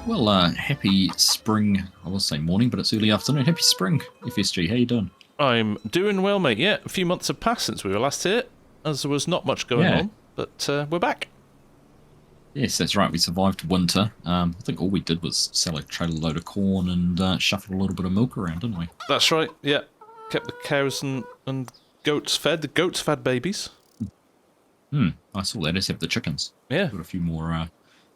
Well, happy spring. I will say morning, but it's early afternoon. Happy spring, FSG. How you doing? I'm doing well, mate. Yeah, a few months have passed since we were last here, as there was not much going Yeah. on, but we're back. Yes, that's right. We survived winter. I think all we did was sell a trailer load of corn and shuffle a little bit of milk around, didn't we? That's right, yeah. Kept the cows and goats fed. The goats have had babies. I saw that. Let's have the chickens. Yeah. Got a few more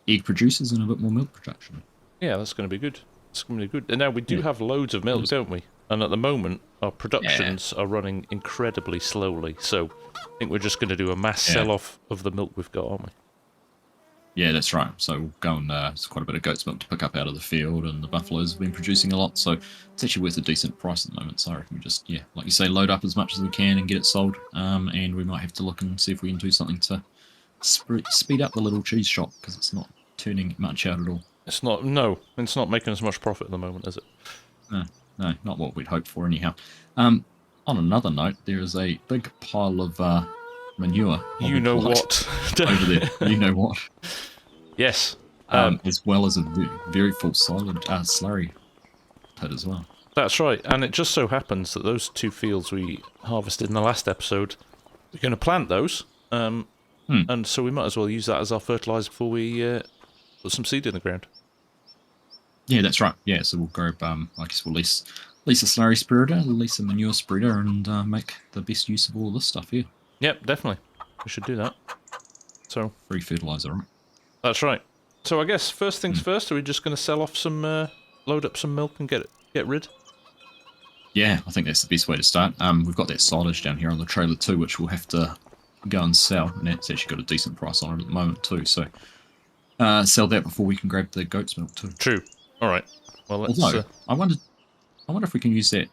egg producers and a bit more milk production. Yeah, that's going to be good. It's going to be good. And now we do have loads of milk, don't we? And at the moment, our productions are running incredibly slowly, so I think we're just going to do a mass sell-off of the milk we've got, aren't we? Yeah, that's right. So we'll go and there's quite a bit of goat's milk to pick up out of the field, and the buffaloes have been producing a lot, so it's actually worth a decent price at the moment. So I reckon we just, like you say, load up as much as we can and get it sold. And we might have to look and see if we can do something to speed up the little cheese shop, because it's not turning much out at all. It's not, no, it's not making as much profit at the moment, is it? No, not what we'd hoped for anyhow. On another note, there is a big pile of manure. You know what? Over there. You know what? Yes. As well as a very full slurry pit as well. That's right, and it just so happens that those two fields we harvested in the last episode, we're going to plant those, and so we might as well use that as our fertiliser before we put some seed in the ground. Yeah, that's right. Yeah, so we'll grab, I guess we'll lease a slurry spreader, lease a manure spreader, and make the best use of all this stuff here. Yep, definitely. We should do that. So free fertiliser, right? That's right. So I guess first things first, are we just going to sell off some, load up some milk and get rid? Yeah, I think that's the best way to start. We've got that silage down here on the trailer too, which we'll have to go and sell, and that's actually got a decent price on it at the moment too, so sell that before we can grab the goat's milk too. True. All right. Well, let's... Although, I wonder if we can use that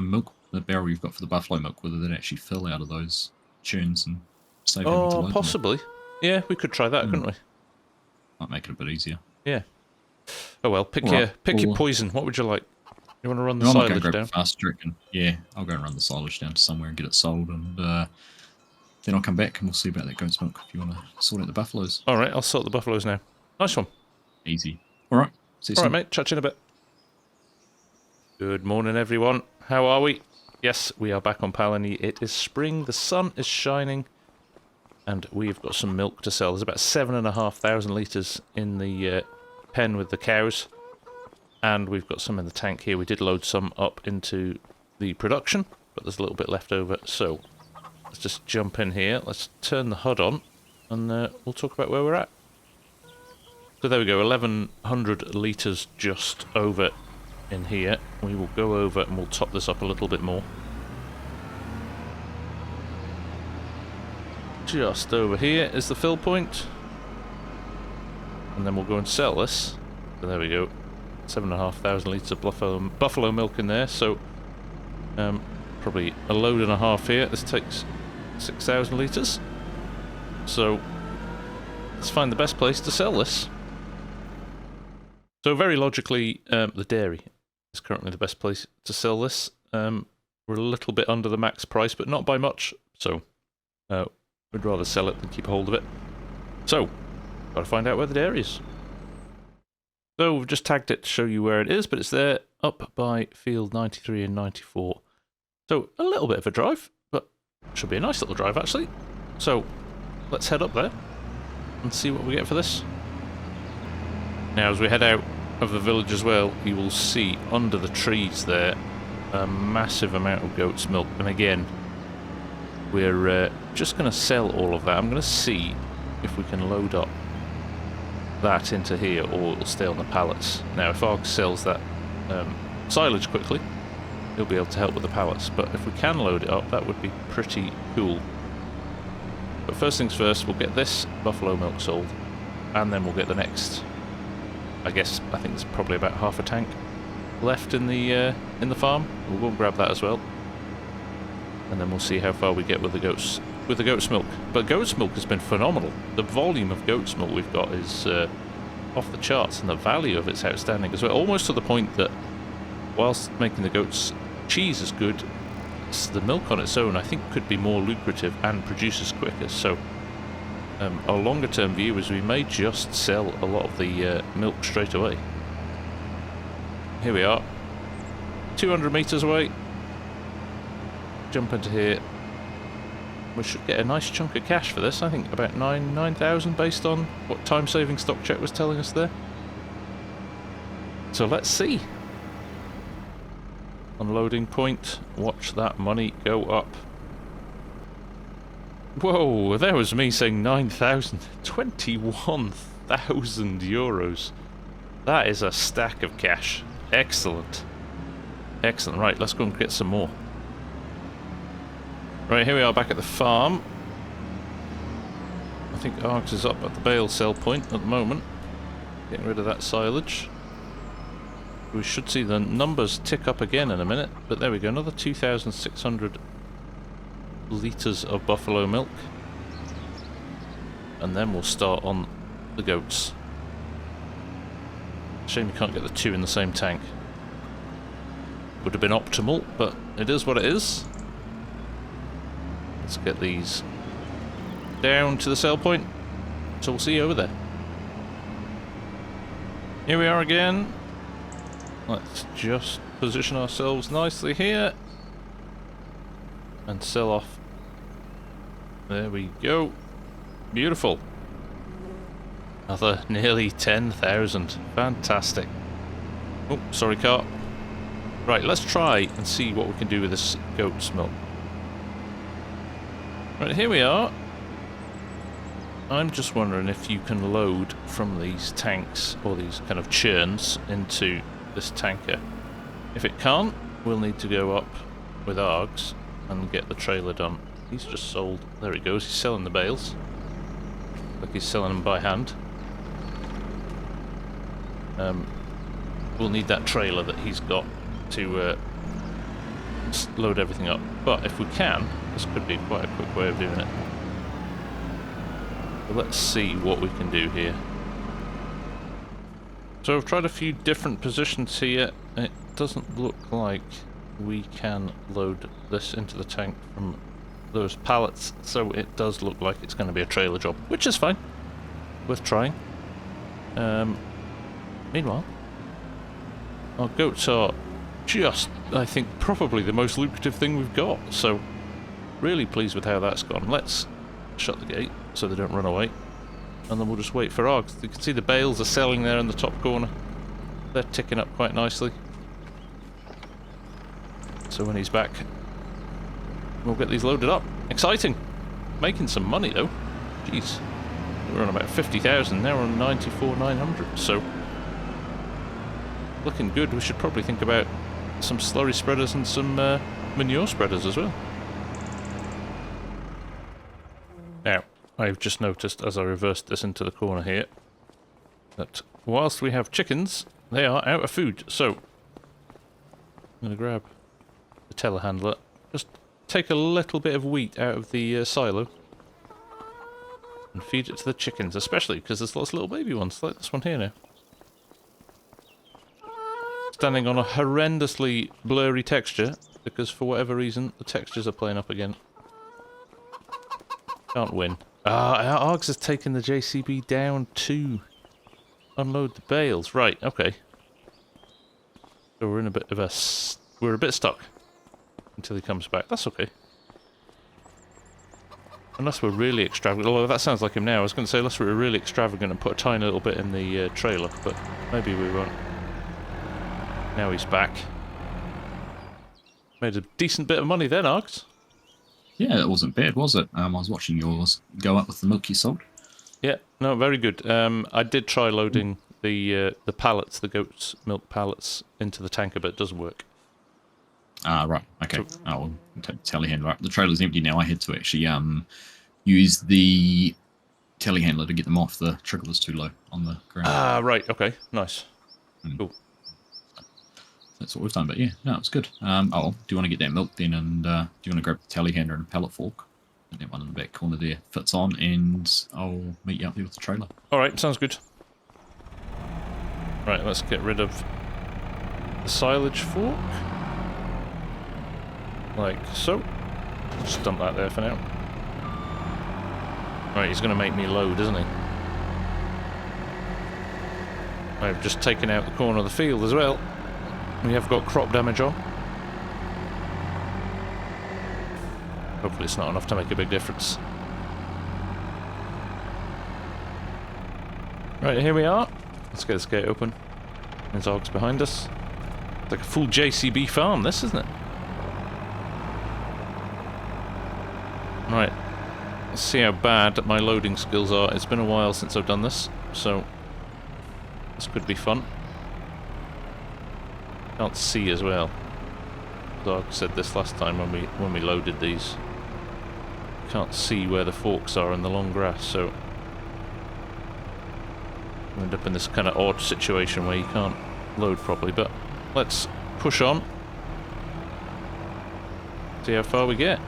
milk, the barrel you've got for the buffalo milk, whether that actually fill out of those churns and save having to load possibly. Yeah, we could try that, couldn't we? Might make it a bit easier. Yeah. Oh well, pick your poison. What would you like? You want to run the silage down? Fast trick, and I'll go and run the silage down to somewhere and get it sold, and then I'll come back and we'll see about that goat's milk if you want to sort out the buffaloes. All right, I'll sort the buffaloes now. Nice one. Easy. All right. See you soon. All right, mate. Chat to you in a bit. Good morning, everyone. How are we? Yes, we are back on Pallegney. It is spring. The sun is shining. And we've got some milk to sell. There's about 7,500 litres in the pen with the cows. And we've got some in the tank here. We did load some up into the production, but there's a little bit left over. So let's just jump in here. Let's turn the HUD on, and we'll talk about where we're at. So there we go, 1,100 litres just over in here. We will go over and we'll top this up a little bit more. Just over here is the fill point, and then we'll go and sell this. So there we go, 7,500 litres of buffalo milk in there, so probably a load and a half here. This takes 6,000 litres, so let's find the best place to sell this. So very logically, the dairy is currently the best place to sell this. We're a little bit under the max price, but not by much, so we'd rather sell it than keep a hold of it. So, got to find out where the dairy is. So we've just tagged it to show you where it is, but it's there, up by field 93 and 94. So a little bit of a drive, but should be a nice little drive actually. So let's head up there and see what we get for this. Now as we head out of the village as well, you will see under the trees there a massive amount of goat's milk, and again we're just going to sell all of that. I'm going to see if we can load up that into here, or it'll stay on the pallets. Now if Arg sells that silage quickly, he'll be able to help with the pallets, but if we can load it up, that would be pretty cool. But first things first, we'll get this buffalo milk sold, and then we'll get the next. I think there's probably about half a tank left in the farm. We'll go and grab that as well, and then we'll see how far we get with the goat's milk. But goat's milk has been phenomenal. The volume of goat's milk we've got is off the charts, and the value of it's outstanding as well. Almost to the point that, whilst making the goat's cheese is good, the milk on its own I think could be more lucrative and produces quicker. So our longer term view is we may just sell a lot of the milk straight away. Here we are, 200 meters away. Jump into here. We should get a nice chunk of cash for this. I think about 9,000 based on what time saving stock check was telling us there. So let's see. Unloading point. Watch that money go up. Whoa, there was me saying 9,000. 21,000 euros. That is a stack of cash. Excellent. Excellent. Right, let's go and get some more. Right, here we are back at the farm. I think Args is up at the bale sell point at the moment. Getting rid of that silage. We should see the numbers tick up again in a minute, but there we go, another 2,600 litres of buffalo milk. And then we'll start on the goats. Shame you can't get the two in the same tank. Would have been optimal, but it is what it is. Let's get these down to the sell point, so we'll see you over there. Here we are again. Let's just position ourselves nicely here and sell off. There we go. Beautiful. Another nearly 10,000. Fantastic. Oh, sorry, cart. Right, let's try and see what we can do with this goat's milk. Right, here we are. I'm just wondering if you can load from these tanks, or these kind of churns, into this tanker. If it can't, we'll need to go up with Args and get the trailer done. He's just sold. There he goes, he's selling the bales. Like he's selling them by hand. We'll need that trailer that he's got to load everything up. But if we can, this could be quite a quick way of doing it. So let's see what we can do here. So I've tried a few different positions here. It doesn't look like we can load this into the tank from those pallets, so it does look like it's going to be a trailer job, which is fine. Worth trying. Meanwhile, our goats are just, I think, probably the most lucrative thing we've got, so really pleased with how that's gone. Let's shut the gate so they don't run away, and then we'll just wait for Args. You can see the bales are selling there in the top corner. They're ticking up quite nicely. So when he's back, we'll get these loaded up. Exciting! Making some money though. Jeez. We're on about 50,000, now we're on 94,900, so looking good. We should probably think about some slurry spreaders and some manure spreaders as well. Now, I've just noticed as I reversed this into the corner here that whilst we have chickens, they are out of food, so I'm going to grab the telehandler, just take a little bit of wheat out of the silo and feed it to the chickens, especially because there's lots of little baby ones, like this one here now. Standing on a horrendously blurry texture, because for whatever reason, the textures are playing up again. Can't win. Args has taken the JCB down to unload the bales. Right, okay. So we're in a bit of a... we're a bit stuck until he comes back. That's okay. Unless we're really extravagant, although that sounds like him now. I was going to say unless we were really extravagant and put a tiny little bit in the trailer, but maybe we won't. Now he's back. Made a decent bit of money then, Args. Yeah, it wasn't bad, was it? I was watching yours go up with the milk you sold. Yeah, no, very good. I did try loading the pallets, the goat's milk pallets, into the tanker, but it doesn't work. Right, okay. I'll take the telehandler up. The trailer's empty now. I had to actually use the telehandler to get them off. The trigger was too low on the ground. Right, okay, nice. Cool. That's what we've done, but yeah, no, it's good. Do you want to get that milk then, and do you want to grab the telehandler and a pallet fork? And that one in the back corner there fits on, and I'll meet you up there with the trailer. Alright, sounds good. Right, let's get rid of the silage fork. Like so. Just dump that there for now. Right, he's going to make me load, isn't he? I've just taken out the corner of the field as well. We have got crop damage on. Hopefully it's not enough to make a big difference. Right, here we are. Let's get this gate open. There's Args behind us. It's like a full JCB farm, this, isn't it? Right. Let's see how bad my loading skills are. It's been a while since I've done this, so this could be fun. Can't see as well. Arg said this last time when we loaded these. Can't see where the forks are in the long grass, so we end up in this kind of odd situation where you can't load properly. But let's push on. See how far we get.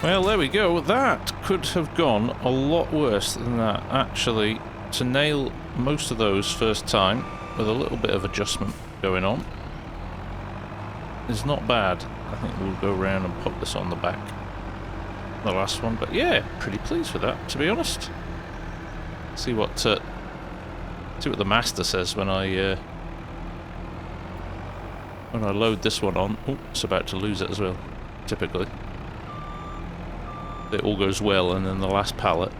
Well, there we go. That could have gone a lot worse than that. Actually, to nail most of those first time, with a little bit of adjustment going on, is not bad. I think we'll go around and pop this on the back. The last one, but yeah, pretty pleased with that, to be honest. See what the master says when I load this one on. Oh, it's about to lose it as well, typically. It all goes well, and then the last pallet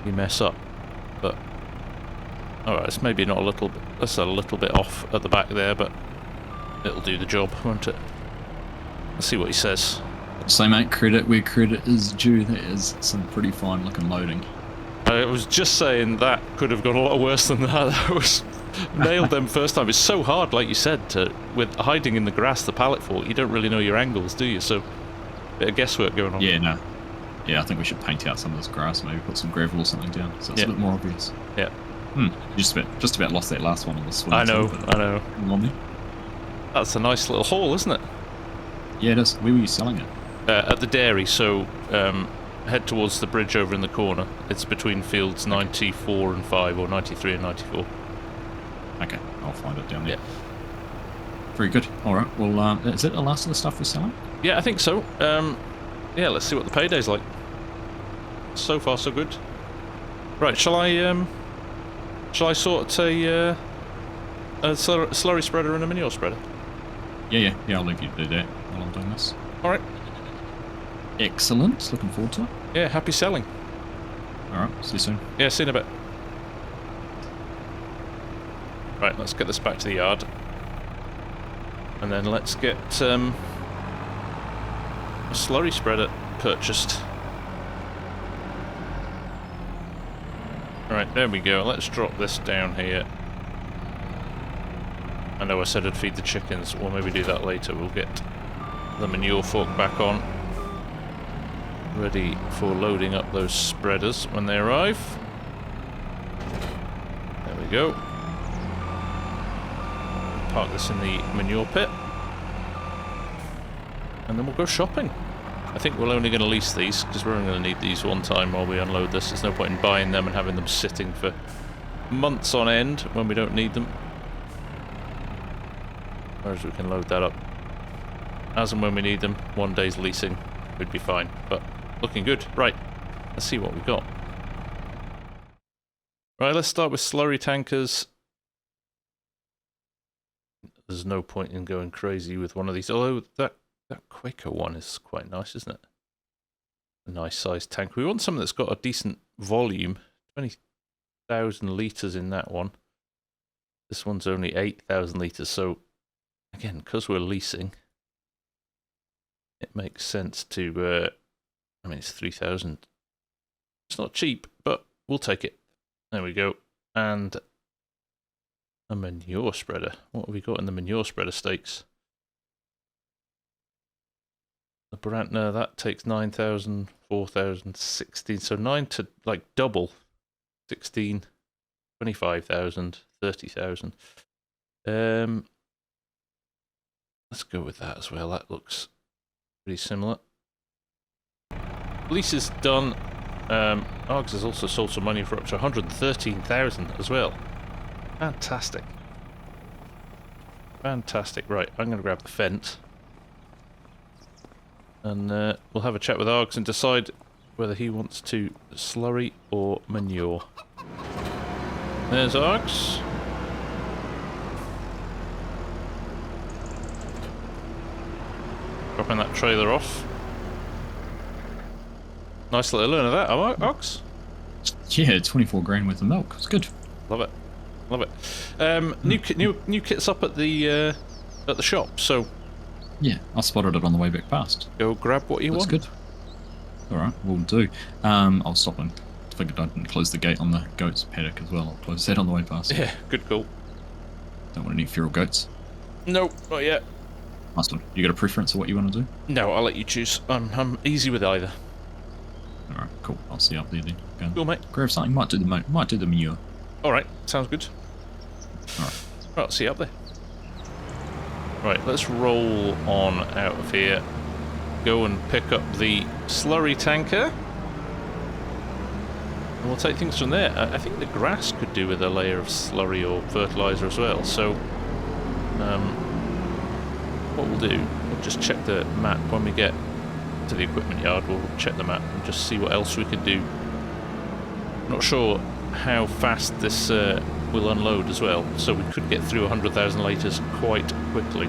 you mess up. But alright, it's maybe not a little bit, that's a little bit off at the back there, but it'll do the job, won't it? Let's see what he says. So mate, credit where credit is due. That is some pretty fine looking loading. I was just saying that could have gone a lot worse than that. That was nailed them first time. It's so hard, like you said, with hiding in the grass, the pallet fork, you don't really know your angles, do you? So bit of guesswork going on. Yeah, no. Yeah, I think we should paint out some of this grass, maybe put some gravel or something down, so it's a bit more obvious. Yeah. Just about lost that last one on the swing. I know. On there. That's a nice little haul, isn't it? Yeah, it is. Where were you selling it? At the dairy, so head towards the bridge over in the corner. It's between fields 94 and 5, or 93 and 94. Okay, I'll find it down there. Yeah. Very good. Alright, well, is it the last of the stuff we're selling? Yeah, I think so. Yeah, let's see what the payday's like. So far, so good. Right, shall I sort a slurry spreader and a manure spreader? Yeah, I'll leave you to do that while I'm doing this. Alright. Excellent, looking forward to it. Yeah, happy selling. Alright, see you soon. Yeah, see you in a bit. Right, let's get this back to the yard. And then let's get a slurry spreader purchased. Right, there we go. Let's drop this down here. I know I said I'd feed the chickens. We'll maybe do that later. We'll get the manure fork back on. Ready for loading up those spreaders when they arrive. There we go. Park this in the manure pit. And then we'll go shopping. I think we're only going to lease these, because we're only going to need these one time while we unload this. There's no point in buying them and having them sitting for months on end when we don't need them. Whereas we can load that up as and when we need them. 1 day's leasing would be fine, but looking good. Right, let's see what we got. Right, let's start with slurry tankers. There's no point in going crazy with one of these, although that Quaker one is quite nice, isn't it? A nice sized tank. We want something that's got a decent volume. 20,000 litres in that one. This one's only 8,000 litres, so again, because we're leasing, it makes sense to, I mean, it's 3,000. It's not cheap, but we'll take it. There we go. And a manure spreader. What have we got in the manure spreader stakes? The Brantner, that takes 9,000, 4,000, 16. So 9 to like double. 16, 25,000, 30,000. Let's go with that as well. That looks pretty similar. Lease is done. Args has also sold some money for up to 113,000 as well. Fantastic. Fantastic. Right, I'm going to grab the fence. And we'll have a chat with Args and decide whether he wants to slurry or manure. There's Args. Dropping that trailer off. Nice little loan of that, Args. Yeah, 24 grand worth of milk. It's good. Love it. Love it. New kit's up at the shop, so Yeah, I spotted it on the way back past. go grab what you That's want. good. Alright, we'll do. I'll stop and figured I didn't close the gate on the goats paddock as well. I'll close that on the way past. Yeah, good call. Don't want any feral goats. No, not yet. Nice one. You got a preference of what you want to do? No, I'll let you choose. I'm easy with either. Alright, cool. I'll see you up there then. Go and Cool, mate. grab something. Might do the manure. Alright, sounds good. Alright. Right, I'll see you up there. Right, let's roll on out of here. Go and pick up the slurry tanker. And we'll take things from there. I think the grass could do with a layer of slurry or fertiliser as well. So, what we'll do, we'll just check the map when we get to the equipment yard. We'll check the map and just see what else we can do. Not sure how fast this will unload as well, so we could get through 100,000 litres quite quickly.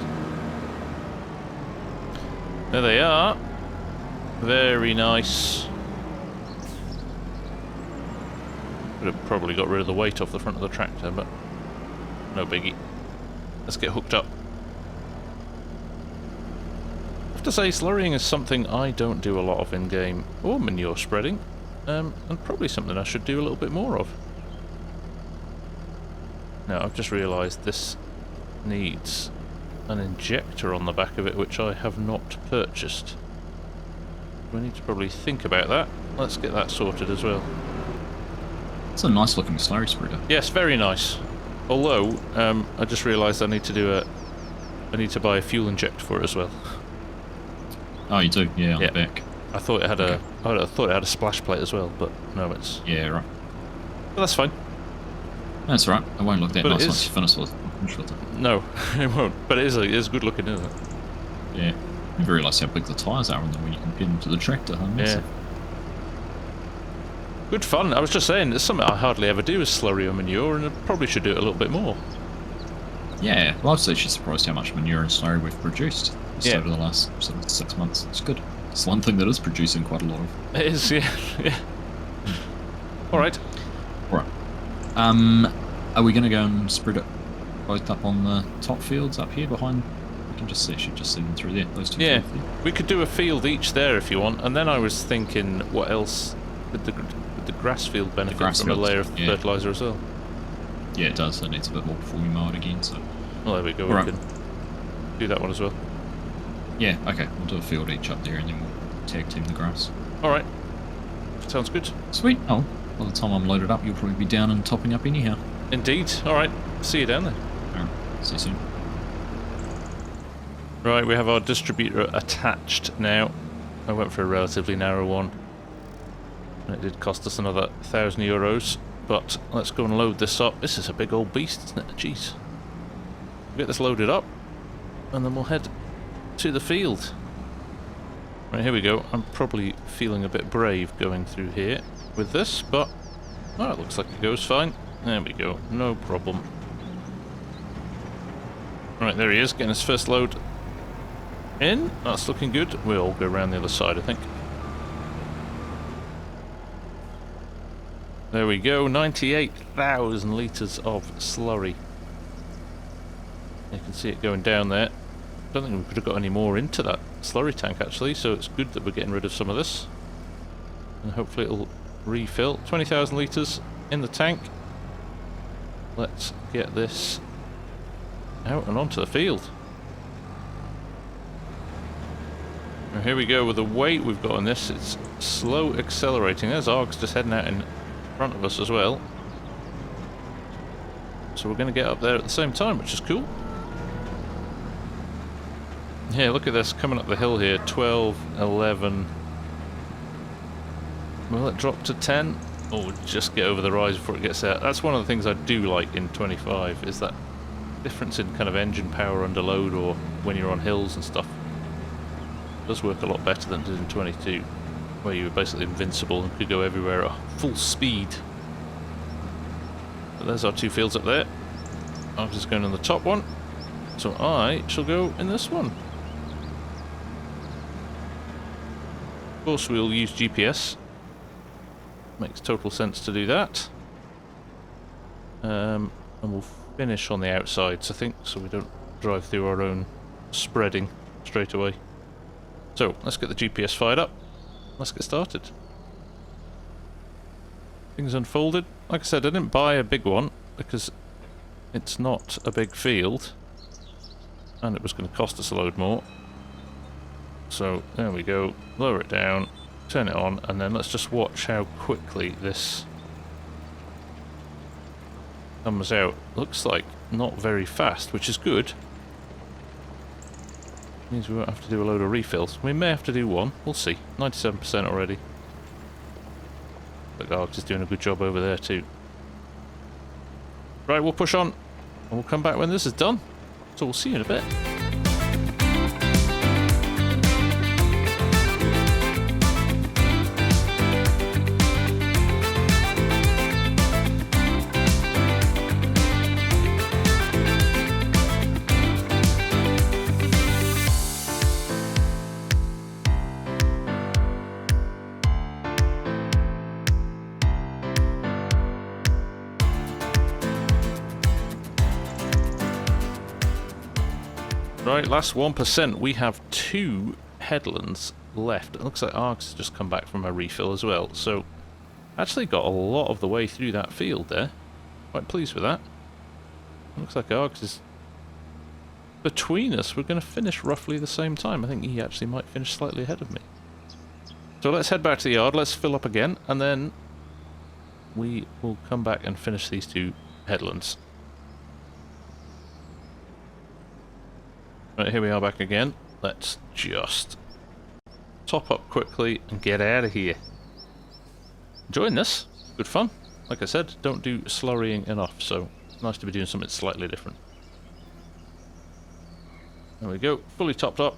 There they are. Very nice. Could have probably got rid of the weight off the front of the tractor, but no biggie. Let's get hooked up. I have to say, slurrying is something I don't do a lot of in-game, or manure spreading, and probably something I should do a little bit more of. Now, I've just realised this needs an injector on the back of it, which I have not purchased. We need to probably think about that. Let's get that sorted as well. It's a nice looking slurry spreader. Yes, very nice. Although, I just realised I need to buy a fuel injector for it as well. Oh, you do? Yeah, on the back. I thought it had Okay. I thought it had a splash plate as well, but no, it's. Yeah, right. But that's fine. That's right. It won't look that But it nice is. once you finish with it. No, it won't. But it is good looking, isn't it? Yeah. You never realise how big the tyres are on them when you compare them to the tractor, huh? Yeah. Massive. Good fun. I was just saying, it's something I hardly ever do is slurry or manure, and I probably should do it a little bit more. Yeah, well, I was actually surprised how much manure and slurry we've produced just Yeah. over the last sort of 6 months. It's good. It's one thing that is producing quite a lot of. It is, yeah. Yeah. Alright. Right. Are we going to go and spread it both up on the top fields up here behind? You can just see, should just see them through there. Those two Yeah. fields there. We could do a field each there if you want, and then I was thinking, what else would the grass field benefit grass from a fields, layer of yeah. fertiliser as well? Yeah, it does. It needs a bit more before we mow it again. So Well, there we go. Alright. We can do that one as well. yeah, okay. We'll do a field each up there, and then we'll tag team the grass. Alright. Sounds good. Sweet. Oh, by the time I'm loaded up, you'll probably be down and topping up anyhow. Indeed. Alright. See you down there. Alright. See you soon. Right, we have our distributor attached now. I went for a relatively narrow one. And it did cost us another €1,000. But let's go and load this up. This is a big old beast, isn't it? Jeez. We'll get this loaded up. And then we'll head to the field. Right, here we go. I'm probably feeling a bit brave going through here with this, but oh, it looks like it goes fine. There we go. No problem. Right, there he is, getting his first load in. That's looking good. We'll go around the other side, I think. There we go, 98,000 litres of slurry. You can see it going down there. Don't think we could have got any more into that slurry tank actually, so it's good that we're getting rid of some of this. And hopefully it'll refill. 20,000 litres in the tank. Let's get this out and onto the field. And here we go with the weight we've got on this. It's slow accelerating. There's Args just heading out in front of us as well. So we're going to get up there at the same time, which is cool. Yeah, look at this, coming up the hill here, 12, 11. Will it drop to 10? Or just get over the rise before it gets out? That's one of the things I do like in 25, is that difference in kind of engine power under load or when you're on hills and stuff. It does work a lot better than it did in 22, where you were basically invincible and could go everywhere at full speed. But there's our two fields up there. I'm just going on the top one, so I shall go in this one. Of course we'll use GPS. Makes total sense to do that. And we'll finish on the outsides, I think, so we don't drive through our own spreading straight away. So, let's get the GPS fired up. Let's get started. Things unfolded. Like I said, I didn't buy a big one because it's not a big field and it was going to cost us a load more. So there we go, lower it down, turn it on, and then let's just watch how quickly this comes out. Looks like not very fast, which is good. Means we won't have to do a load of refills. We may have to do one, we'll see. 97% already. But Args is doing a good job over there too. Right, we'll push on, and we'll come back when this is done. So we'll see you in a bit. Right, last 1%. We have 2 headlands left. It looks like Args has just come back from a refill as well. So, actually got a lot of the way through that field there. Quite pleased with that. Looks like Args is between us. We're going to finish roughly the same time. I think he actually might finish slightly ahead of me. So let's head back to the yard. Let's fill up again, and then we will come back and finish these 2 headlands. Right, here we are back again. Let's just top up quickly and get out of here. Enjoying this. Good fun. Like I said, don't do slurrying enough, so it's nice to be doing something slightly different. There we go. Fully topped up.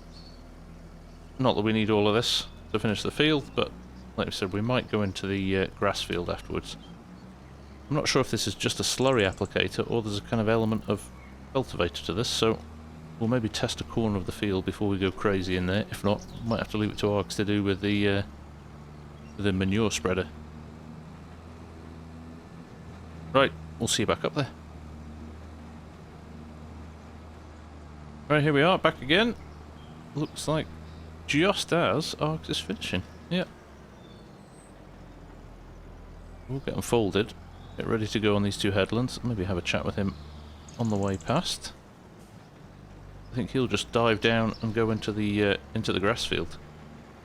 Not that we need all of this to finish the field, but like I said, we might go into the grass field afterwards. I'm not sure if this is just a slurry applicator or there's a kind of element of cultivator to this, so we'll maybe test a corner of the field before we go crazy in there. If not, might have to leave it to Args to do with the manure spreader. Right, we'll see you back up there. Right, here we are, back again. Looks like just as Args is finishing. Yeah. We'll get them folded. Get ready to go on these 2 headlands. Maybe have a chat with him on the way past. I think he'll just dive down and go into the grass field.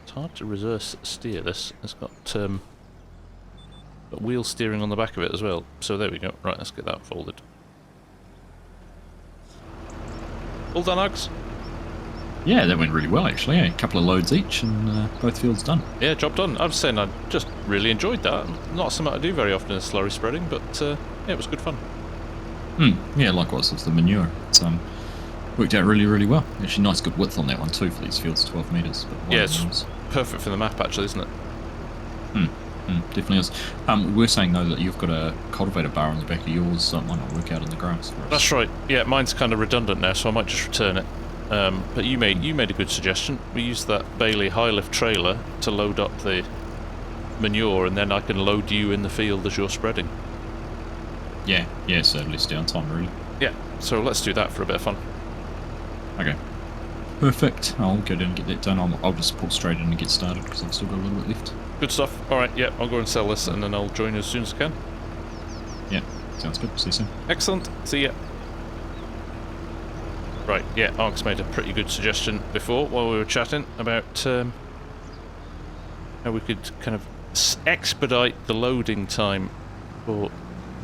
It's hard to reverse steer this. It's got wheel steering on the back of it as well. So there we go. Right, let's get that folded. All done, Args? Yeah, that went really well actually. Yeah, a couple of loads each and both fields done. Yeah, job done. I was saying I just really enjoyed that. Not something I do very often in slurry spreading, but yeah, it was good fun. Yeah, likewise with the manure. It's worked out really, really well. Actually, nice good width on that one too for these fields, 12 metres. Yeah, it's perfect for the map actually, isn't it? Definitely is. We were saying though that you've got a cultivator bar on the back of yours, so it might not work out in the grass for us. That's right. Yeah, mine's kind of redundant now, so I might just return it. But you made a good suggestion. We used that Bailey high lift trailer to load up the manure, and then I can load you in the field as you're spreading. Yeah, so less downtime really. Yeah, so let's do that for a bit of fun. Okay. Perfect. I'll go down and get that done. I'll just pull straight in and get started because I've still got a little bit left. Good stuff. Alright, yeah, I'll go and sell this and then I'll join you as soon as I can. Yeah, sounds good. See you soon. Excellent. See ya. Right, yeah, Args made a pretty good suggestion before while we were chatting about how we could kind of expedite the loading time for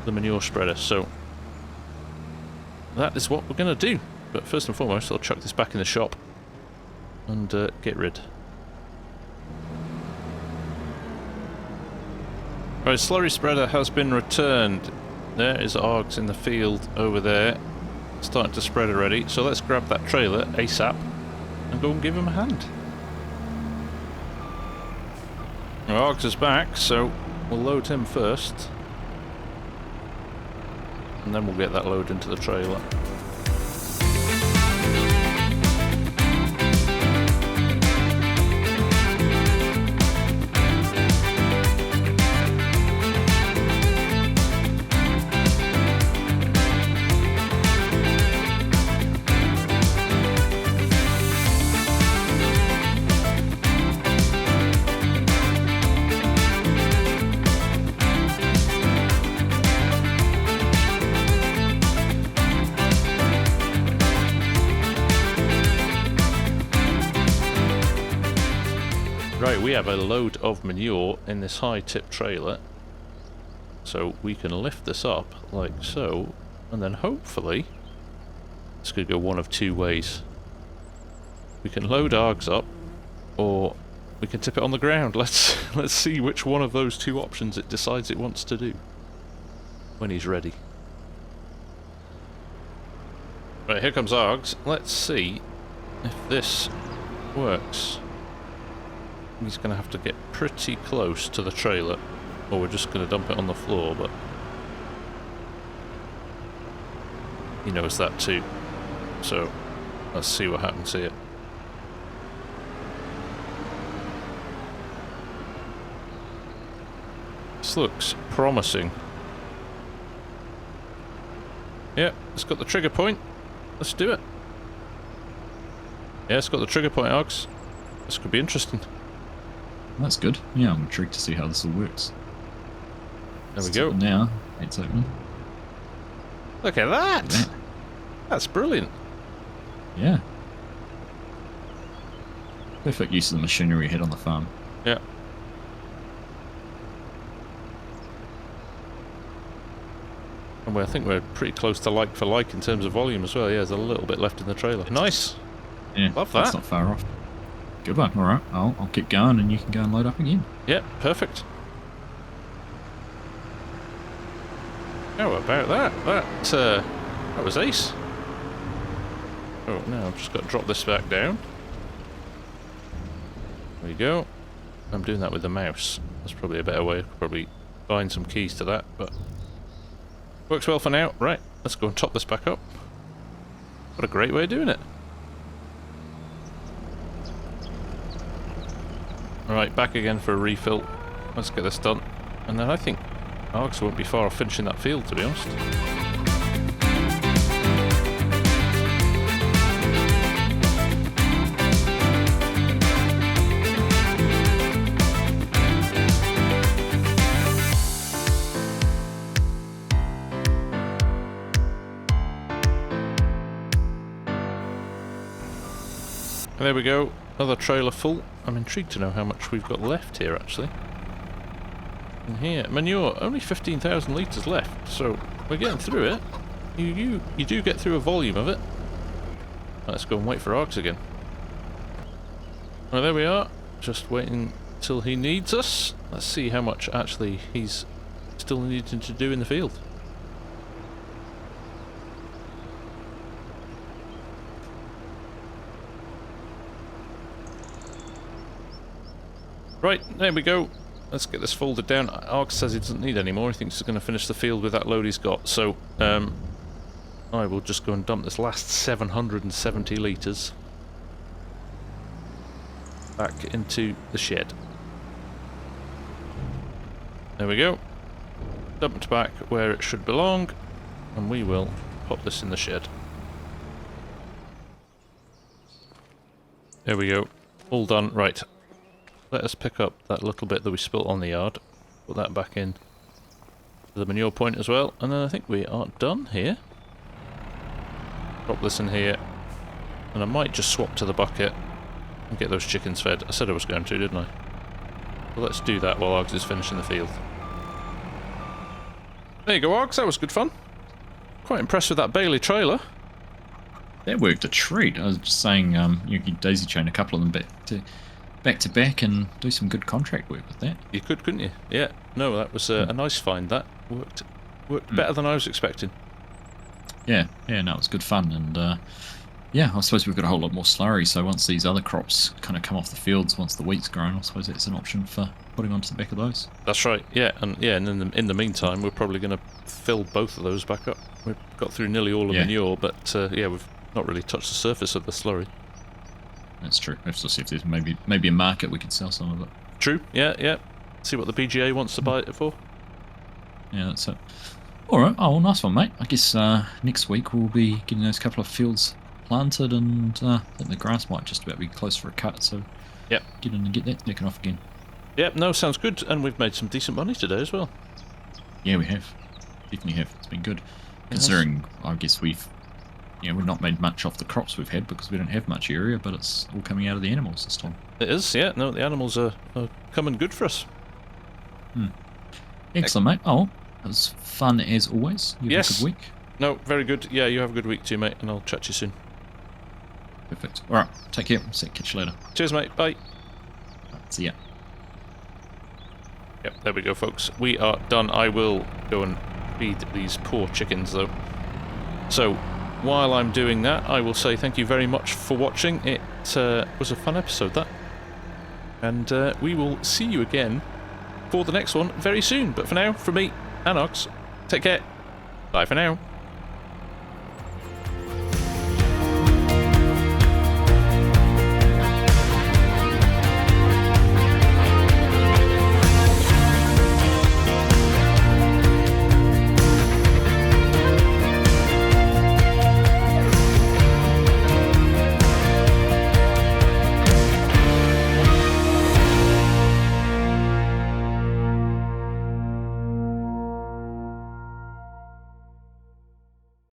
the manure spreader. So that is what we're going to do. But first and foremost, I'll chuck this back in the shop and get rid. Right, slurry spreader has been returned. There is Args in the field over there, starting to spread already. So let's grab that trailer ASAP and go and give him a hand. Well, Args is back, so we'll load him first. And then we'll get that load into the trailer. Right, we have a load of manure in this high tip trailer, so we can lift this up like so, and then hopefully it's going to go one of two ways. We can load Args up, or we can tip it on the ground. Let's see which one of those two options it decides it wants to do when he's ready. Right, here comes Args. Let's see if this works. He's going to have to get pretty close to the trailer, or we're just going to dump it on the floor, but he knows that too. So let's see what happens here. This looks promising. Yeah, it's got the trigger point. Let's do it. Yeah, it's got the trigger point, Args. This could be interesting. That's good. Yeah, I'm intrigued to see how this all works. There we go. Now, it's open. Look at that! That's brilliant. Yeah. Perfect use of the machinery here on the farm. Yeah. And I think we're pretty close to like for like in terms of volume as well. Yeah, there's a little bit left in the trailer. Nice. Yeah, love that. That's not far off. Good one. All right, I'll keep going, and you can go and load up again. Yeah, perfect. How about that? That was ace. Oh, now I've just got to drop this back down. There you go. I'm doing that with the mouse. That's probably a better way. I could probably bind some keys to that, but works well for now. Right, let's go and top this back up. What a great way of doing it. Alright, back again for a refill. Let's get this done. And then I think Args won't be far off finishing that field, to be honest. And there we go. Another trailer full. I'm intrigued to know how much we've got left here, actually. And here, manure, only 15,000 litres left, so we're getting through it. You do get through a volume of it. Let's go and wait for Args again. Well, there we are. Just waiting till he needs us. Let's see how much actually he's still needing to do in the field. Right, there we go. Let's get this folded down. Args says he doesn't need any more. He thinks he's going to finish the field with that load he's got. So, I will just go and dump this last 770 litres back into the shed. There we go. Dumped back where it should belong, and we will pop this in the shed. There we go. All done. Right. Let us pick up that little bit that we spilt on the yard. Put that back in to the manure point as well. And then I think we are done here. Drop this in here. And I might just swap to the bucket and get those chickens fed. I said I was going to, didn't I? Well, let's do that while Args is finishing the field. There you go, Args. That was good fun. Quite impressed with that Bailey trailer. That worked a treat. I was just saying, you could daisy chain a couple of them back to back and do some good contract work with that. You could, couldn't you? Yeah. No, that was a nice find. That worked better than I was expecting. Yeah, no, it was good fun, and yeah, I suppose we've got a whole lot more slurry, so once these other crops kind of come off the fields, once the wheat's grown, I suppose that's an option for putting onto the back of those. That's right, yeah, and in the meantime, we're probably going to fill both of those back up. We've got through nearly all the manure, but yeah, we've not really touched the surface of the slurry. That's true. We have to see if there's maybe a market we could sell some of it. True, yeah. See what the PGA wants to buy it for. Yeah, that's it. Alright, oh, well, nice one, mate. I guess next week we'll be getting those couple of fields planted, and I think the grass might just about be close for a cut, so yep, get in and get that taken off again. Yep, no, sounds good, and we've made some decent money today as well. Yeah, we have. Definitely have. It's been good. Considering, I guess we've not made much off the crops we've had because we don't have much area, but it's all coming out of the animals this time. It is, yeah. No, the animals are coming good for us. Excellent, mate. Oh, it was fun as always. You have a good week. No, very good. Yeah, you have a good week too, mate, and I'll chat to you soon. Perfect. Alright, take care. Catch you later. Cheers, mate. Bye. See ya. Yep, there we go, folks. We are done. I will go and feed these poor chickens, though. So, while I'm doing that, I will say thank you very much for watching. It was a fun episode, that. And we will see you again for the next one very soon. But for now, from me and Args, take care. Bye for now.